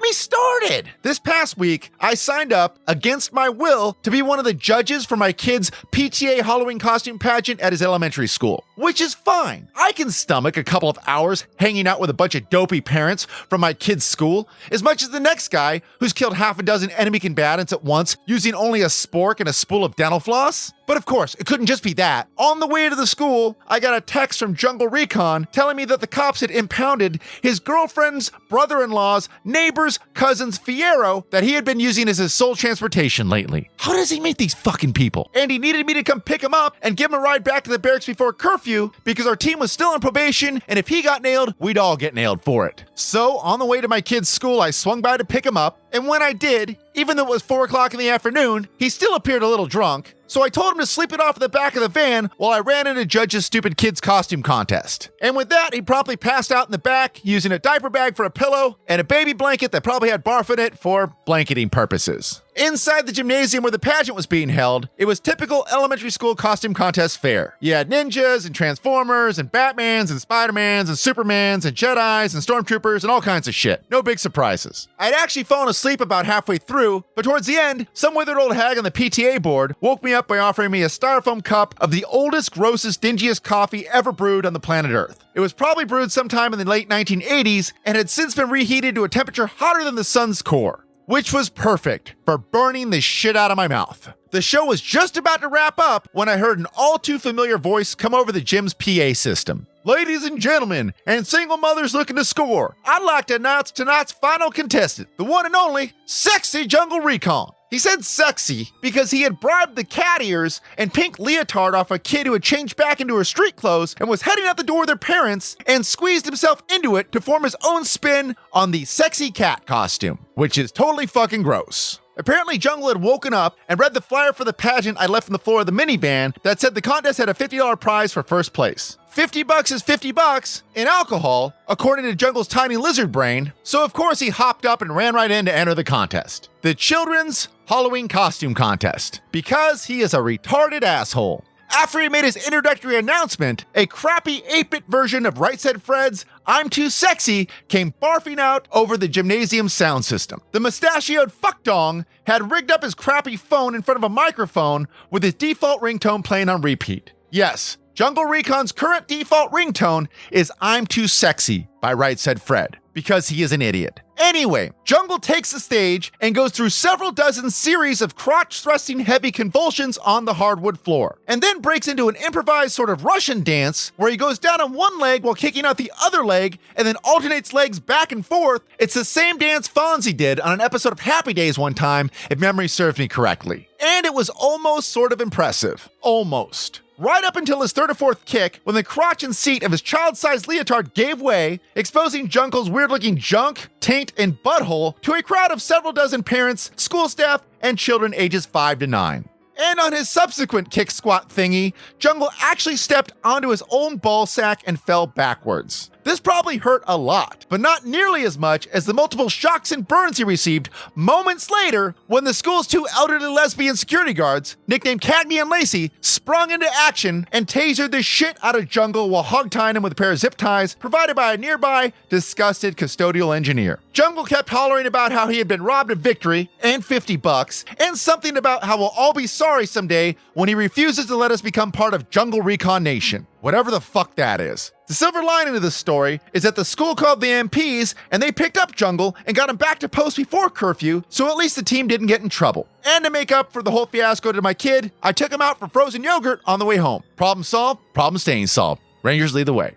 Get me started! This past week, I signed up against my will to be one of the judges for my kid's PTA Halloween costume pageant at his elementary school, which is fine. I can stomach a couple of hours hanging out with a bunch of dopey parents from my kid's school as much as the next guy who's killed half a dozen enemy combatants at once using only a spork and a spool of dental floss. But of course, it couldn't just be that. On the way to the school, I got a text from Jungle Recon telling me that the cops had impounded his girlfriend's brother-in-law's neighbor's cousin's Fiero that he had been using as his sole transportation lately. How does he meet these fucking people? And he needed me to come pick him up and give him a ride back to the barracks before curfew because our team was still on probation, and if he got nailed, we'd all get nailed for it. So on the way to my kid's school, I swung by to pick him up, and when I did, even though it was 4 o'clock in the afternoon, he still appeared a little drunk. So I told him to sleep it off in the back of the van while I ran in to judge his stupid kid's costume contest. And with that, he promptly passed out in the back using a diaper bag for a pillow and a baby blanket that probably had barf in it for blanketing purposes. Inside the gymnasium where the pageant was being held, it was typical elementary school costume contest fare. You had ninjas and Transformers and Batmans and Spider-Mans and Supermans and Jedis and Stormtroopers and all kinds of shit. No big surprises. I'd actually fallen asleep about halfway through, but towards the end, some withered old hag on the PTA board woke me up by offering me a styrofoam cup of the oldest, grossest, dingiest coffee ever brewed on the planet Earth. It was probably brewed sometime in the late 1980s and had since been reheated to a temperature hotter than the sun's core, which was perfect for burning the shit out of my mouth. The show was just about to wrap up when I heard an all too familiar voice come over the gym's PA system. Ladies and gentlemen, and single mothers looking to score, I'd like to announce tonight's final contestant, the one and only Sexy Jungle Recon. He said sexy because he had bribed the cat ears and pink leotard off a kid who had changed back into her street clothes and was heading out the door with their parents and squeezed himself into it to form his own spin on the sexy cat costume, which is totally fucking gross. Apparently, Jungle had woken up and read the flyer for the pageant I left on the floor of the minivan that said the contest had a $50 prize for first place. $50 is $50 in alcohol, according to Jungle's tiny lizard brain, so of course he hopped up and ran right in to enter the contest. The Children's Halloween Costume Contest, because he is a retarded asshole. After he made his introductory announcement, a crappy 8-bit version of Right Said Fred's I'm Too Sexy came barfing out over the gymnasium sound system. The mustachioed fuckdong had rigged up his crappy phone in front of a microphone with his default ringtone playing on repeat. Yes, Jungle Recon's current default ringtone is I'm Too Sexy by Right Said Fred, because he is an idiot. Anyway, Jungle takes the stage and goes through several dozen series of crotch-thrusting heavy convulsions on the hardwood floor, and then breaks into an improvised sort of Russian dance where he goes down on one leg while kicking out the other leg and then alternates legs back and forth. It's the same dance Fonzie did on an episode of Happy Days one time, if memory serves me correctly. And it was almost sort of impressive. Almost. Right up until his third or fourth kick, when the crotch and seat of his child-sized leotard gave way, exposing Jungle's weird-looking junk, taint, and butthole to a crowd of several dozen parents, school staff, and children ages 5 to 9. And on his subsequent kick squat thingy, Jungle actually stepped onto his own ball sack and fell backwards. This probably hurt a lot, but not nearly as much as the multiple shocks and burns he received moments later when the school's 2 elderly lesbian security guards, nicknamed Cagney and Lacey, sprung into action and tasered the shit out of Jungle while hog-tying him with a pair of zip ties provided by a nearby disgusted custodial engineer. Jungle kept hollering about how he had been robbed of victory and $50, and something about how we'll all be sorry someday when he refuses to let us become part of Jungle Recon Nation. Whatever the fuck that is. The silver lining of this story is that the school called the MPs and they picked up Jungle and got him back to post before curfew, so at least the team didn't get in trouble. And to make up for the whole fiasco to my kid, I took him out for frozen yogurt on the way home. Problem solved, problem staying solved. Rangers lead the way.